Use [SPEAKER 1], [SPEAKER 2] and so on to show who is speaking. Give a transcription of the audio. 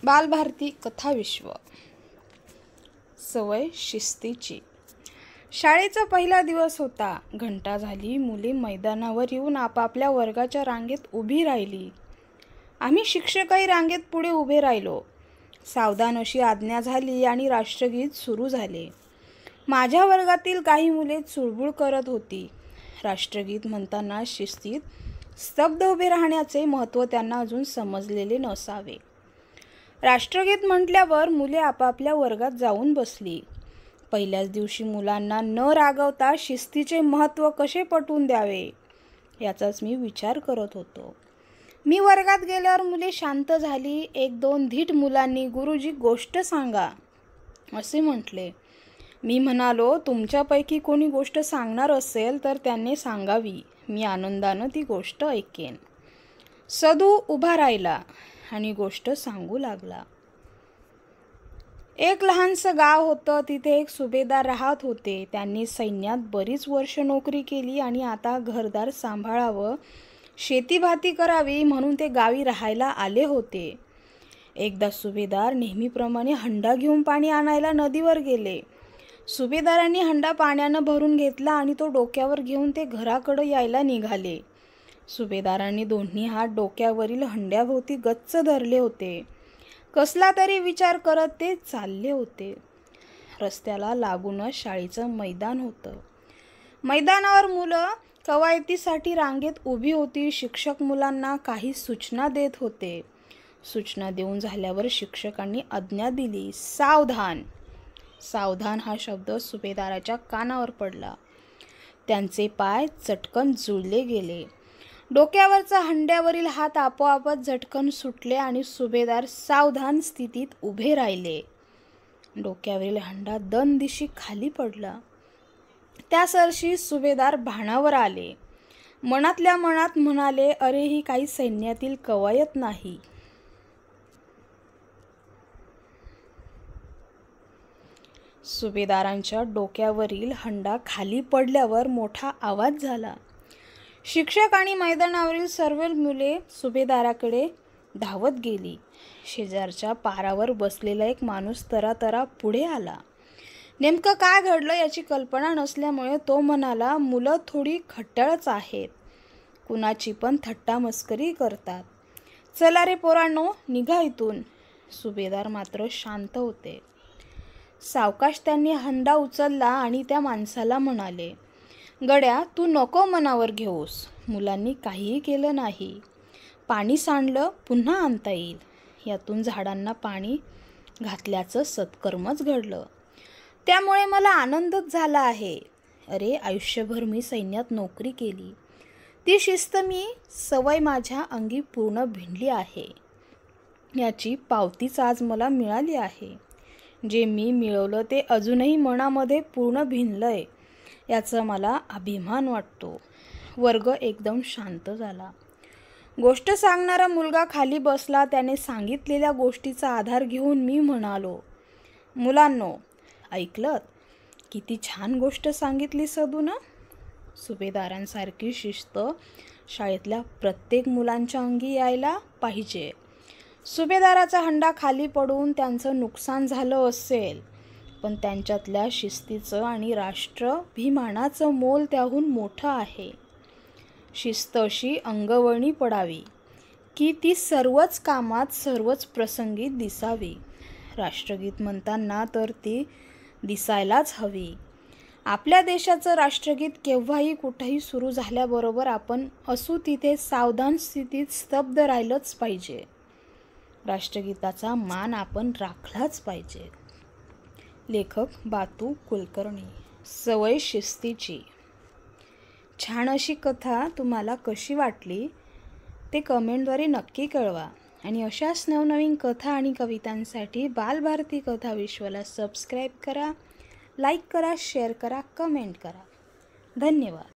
[SPEAKER 1] बालभारती कथाविश्व. सवय शिस्तीची. शाळेचा पहिला दिवस होता. घंटा झाली. मुले मैदानावर येऊन आपापल्या वर्गाच्या रांगेत उभी राहिली. आम्ही शिक्षकही रांगेत पुढे उभे राहिलो. सावधान अशी आज्ञा झाली आणि राष्ट्रगीत सुरू झाले. माझ्या वर्गातील काही मुले चुळबुळ करत होती. राष्ट्रगीत म्हणताना शिस्तीत स्तब्ध उभे राहण्याचे महत्त्व त्यांना अजून समजलेले नसावे. राष्ट्रगीत म्हटल्यावर मुले आपापल्या वर्गात जाऊन बसली. पहिल्याच दिवशी मुलांना न रागवता शिस्तीचे महत्त्व कसे पटवून द्यावे याचाच मी विचार करत होतो. मी वर्गात गेल्यावर मुले शांत झाली. एक दोन धीट मुलांनी "गुरुजी गोष्ट सांगा" असे म्हटले. मी म्हणालो, तुमच्यापैकी कोणी गोष्ट सांगणार असेल तर त्याने सांगावी. मी आनंदानं ती गोष्ट ऐकेन. सदू उभा राहिला आणि गोष्ट सांगू लागला. एक लहानसं गाव होतं. तिथे एक सुभेदार राहत होते. त्यांनी सैन्यात बरीच वर्ष नोकरी केली आणि आता घरदार सांभाळावं, शेतीभाती करावी म्हणून ते गावी राहायला आले होते. एकदा सुभेदार नेहमीप्रमाणे हंडा घेऊन पाणी आणायला नदीवर गेले. सुभेदारांनी हंडा पाण्यानं भरून घेतला आणि तो डोक्यावर घेऊन ते घराकडे यायला निघाले. सुभेदारांनी दोन्ही हात डोक्यावरील हंड्याभोवती गच्च धरले होते. कसला तरी विचार करत ते चालले होते. रस्त्याला लागूनच शाळेचं मैदान होतं. मैदानावर मुलं कवायतीसाठी रांगेत उभी होती. शिक्षक मुलांना काही सूचना देत होते. सूचना देऊन झाल्यावर शिक्षकांनी आज्ञा दिली, सावधान. सावधान हा शब्द सुभेदाराच्या कानावर पडला. त्यांचे पाय चटकन जुळले गेले. डोक्यावरचा हंड्यावरील हात आपोआपच झटकन सुटले आणि सुभेदार सावधान स्थितीत उभे राहिले. डोक्यावरील हंडा दनदिशी खाली पडला. त्यासरशी सुभेदार भानावर आले. मनातल्या मनात म्हणाले, अरे ही काही सैन्यातील कवायत नाही. सुभेदारांच्या डोक्यावरील हंडा खाली पडल्यावर मोठा आवाज झाला. शिक्षक आणि मैदानावरील सर्व मुले सुभेदाराकडे धावत गेली. शेजारच्या पारावर बसलेला एक माणूस तरातरा पुढे आला. नेमकं काय घडलं याची कल्पना नसल्यामुळे तो म्हणाला, मुलं थोडी खट्याळच आहेत. कुणाची पण थट्टा मस्करी करतात. चला रे पोरांनो, निघा इथून. सुभेदार मात्र शांत होते. सावकाश त्यांनी हंडा उचलला आणि त्या माणसाला म्हणाले, गड्या तू नको मनावर घेऊस. मुलांनी काहीही केलं नाही. पाणी सांडलं पुन्हा आणता येईल. यातून झाडांना पाणी घातल्याचं सत्कर्मच घडलं. त्यामुळे मला आनंदच झाला आहे. अरे आयुष्यभर मी सैन्यात नोकरी केली. ती शिस्त मी सवय माझ्या अंगी पूर्ण भिनली आहे. याची पावतीच आज मला मिळाली आहे. जे मी मिळवलं ते अजूनही मनामध्ये पूर्ण भिनलंय याचा मला अभिमान वाटतो. वर्ग एकदम शांत झाला. गोष्ट सांगणारा मुलगा खाली बसला. त्याने सांगितलेल्या गोष्टीचा आधार घेऊन मी म्हणालो, मुलांनो ऐकलत? किती छान गोष्ट सांगितली सदूनं. सुभेदारांसारखी शिस्त शाळेतल्या प्रत्येक मुलांच्या अंगी यायला पाहिजे. सुभेदाराचा हंडा खाली पडून त्यांचं नुकसान झालं असेल, पण त्यांच्यातल्या शिस्तीचं आणि राष्ट्राभिमानाचं मोल त्याहून मोठं आहे. शिस्त अशी अंगवळणी पडावी की ती सर्वच कामात सर्वच प्रसंगी दिसावी. राष्ट्रगीत म्हणताना तर ती दिसायलाच हवी. आपल्या देशाचं राष्ट्रगीत केव्हाही कुठेही सुरू झाल्याबरोबर आपण असू तिथे सावधान स्थितीत स्तब्ध राहिलंच पाहिजे. राष्ट्रगीताचा मान आपण राखलाच पाहिजे. लेखक बातू कुलकर्णी. सवय शिस्तीची. छान अशी कथा तुम्हाला कशी वाटली ते कमेंटद्वारे नक्की कळवा. आणि अशाच नवनवीन कथा आणि कवितांसाठी बालभारती कथाविश्वला सबस्क्राईब करा, लाईक करा, शेअर करा, कमेंट करा. धन्यवाद.